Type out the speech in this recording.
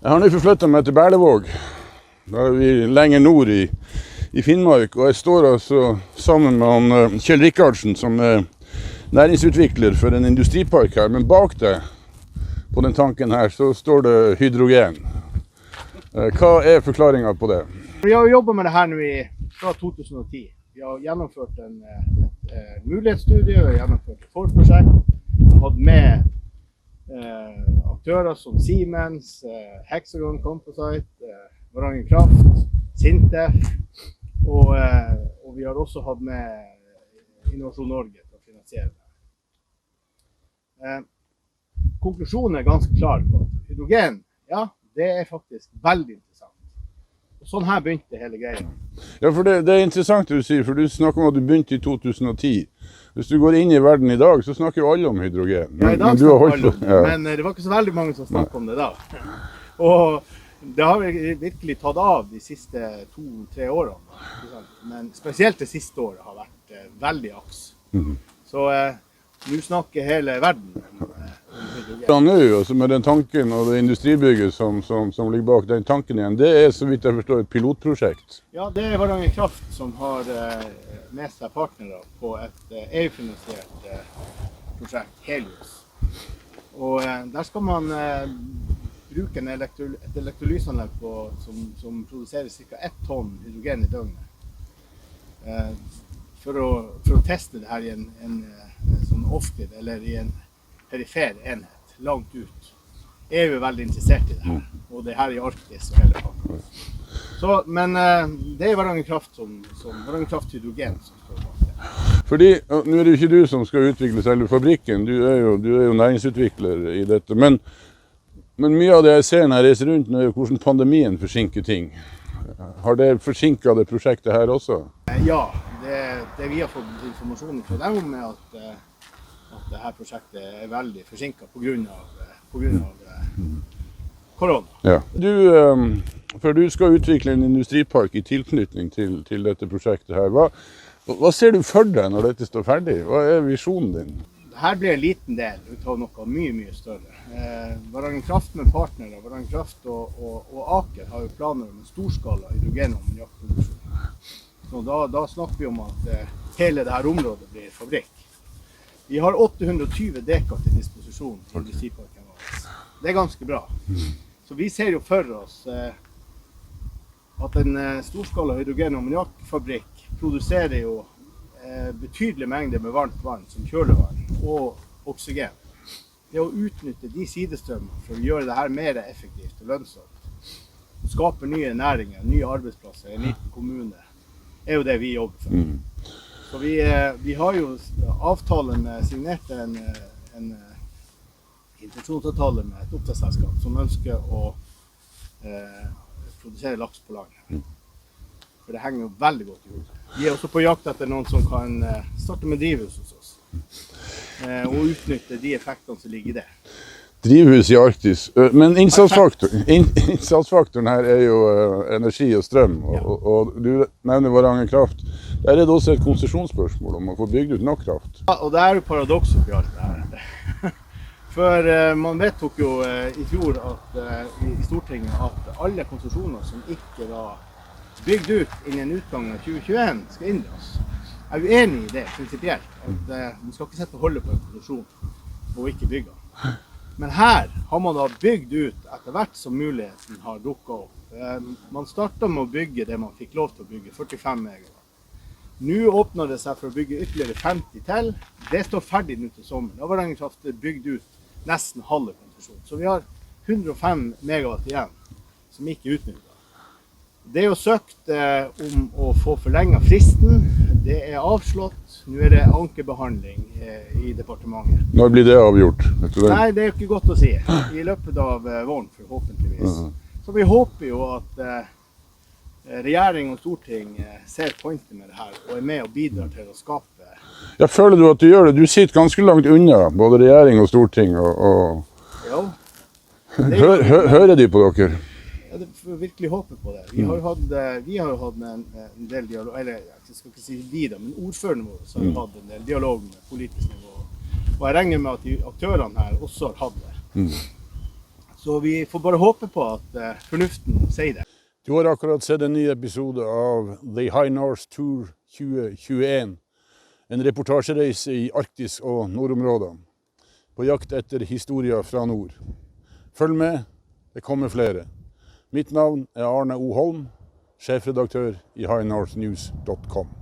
Jeg har nå forflyttet meg til Berlevåg. Da er vi lenger nord i Finnmark, og jeg står altså sammen med han, Kjell Rikardsen, som er næringsutvikler for en industripark her. Men bak det, på den tanken her, så står det hydrogen. Hva er forklaringen på det? Vi har jobbet med det her nå fra 2010. Vi har gjennomført et mulighetsstudie, vi har gjennomført et forprosjekt. Vi har hatt med aktører som Siemens, Hexagon Composite, Varanger Kraft, Sintef, og vi har også hatt med Innovasjon Norge til å finansiere det. Konklusjonen er ganske klar på at hydrogen, ja, det er faktisk veldig interessant. Og sånn her begynte hele greia. Ja, for det er interessant det du sier, for du snakker om at du begynte i 2010. Hvis du går inn i verden i dag, så snakker jo alle om hydrogen. Ja, i dag snakker alle om det, men det var ikke så veldig mange som snakket om det da. Og det har virkelig tatt av de siste 2-3 årene. Men spesielt det siste året har vært veldig aks. Så nå snakker hele verden om hydrogen. Ja, nå, altså med den tanken og det industribygget som ligger bak den tanken igjen, det er så vidt jeg forstår et pilotprosjekt. Ja, det er Varanger Kraft som har med seg partnere på et EU-finansiert prosjekt, Helios. Og der skal man bruke et elektrolysanlegg som produserer ca. 1 tonn hydrogen i døgnet. For å teste det her i en sånn off-grid, eller i en perifer enhet, langt ut. EU er veldig interessert i det her, og det her i Arktis og hele pakket. Men det er Varanger Kraft Varanger Kraft Hydrogen som står bak det. Fordi, nå er det jo ikke du som skal utvikle selve fabrikken, du er jo næringsutvikler i dette, men mye av det jeg ser når jeg reiser rundt, er jo hvordan pandemien forsinker ting. Har det forsinket det prosjektet her også? Ja, det vi har fått informasjon fra dem om er at dette prosjektet er veldig forsinket på grunn av korona. Ja. For du skal utvikle en industripark i tilknytning til dette prosjektet her. Hva ser du for deg når dette står ferdig? Hva er visjonen din? Dette blir en liten del ut av noe mye større. Varanger Kraft med partnere, Varanger Kraft og Aker har jo planer om en storskala hydrogen- og ammoniakkproduksjon. Så da snakker vi om at hele dette området blir fabrikk. Vi har 820 dekar til disposisjon til industriparken vår. Det er ganske bra. Så vi ser jo for oss at en storskala hydrogen- og ammoniakkfabrikk produserer jo betydelige mengder med varmt vann, som kjølevann og oksygen. Det å utnytte de sidestrømmene for å gjøre det her mer effektivt og lønnsomt, og skape nye næringer, nye arbeidsplasser i en liten kommune, er jo det vi jobber for. Så vi har jo signert en intensjonsavtale med et oppdrettsselskap som ønsker å produsere laks på land. For det henger jo veldig godt i hodet. Vi er også på jakt etter noen som kan starte med drivhus hos oss. Og utnytte de effektene som ligger i det. Drivhus i Arktis. Men innsatsfaktoren her er jo energi og strøm. Og du nevner Varanger Kraft. Der er det også et konsesjonsspørsmål om å få bygd ut nok kraft. Ja, og det er jo paradoks oppi alt det her. For man vedtok jo i fjor i Stortinget at alle konsesjoner som ikke var bygd ut innen utgangen av 2021 skal inndras. Jeg er uenig i det prinsipielt, at man skal ikke sette å holde på en konsesjon og ikke bygge. Men her har man da bygd ut etter hvert som muligheten har dukket opp. Man startet med å bygge det man fikk lov til å bygge, 45 megawatt. Nå åpner det seg for å bygge ytterligere 50 til. Det står ferdig nå til sommeren. Da var Varanger Kraft bygd ut nesten halve konsesjonen. Så vi har 105 megawatt igjen som ikke er utnyttet. Det er jo søkt om å få forlenget fristen. Det er avslått. Nå er det ankebehandling i departementet. Når blir det avgjort? Nei, det er jo ikke godt å si. I løpet av våren, forhåpentligvis. Så vi håper jo at regjering og storting ser pointet med det her, og er med og bidrar til å skape. Ja, føler du at du gjør det? Du sitter ganske langt unna, både regjering og storting. Ja. Hører de på dere? Ja, det får virkelig håpe på det. Vi har jo hatt en del dialog, eller jeg skal ikke si vi da, men ordførende våre har hatt en del dialog med politisk nivå. Og jeg regner med at de aktørene her også har hatt det. Så vi får bare håpe på at fornuften sier det. Du har akkurat sett en ny episode av The High North Tour 2021. En reportasjereise i Arktis og nordområdene. På jakt etter historier fra nord. Følg med, det kommer flere. Mitt navn er Arne O. Holm, sjefredaktør i highnorthnews.com.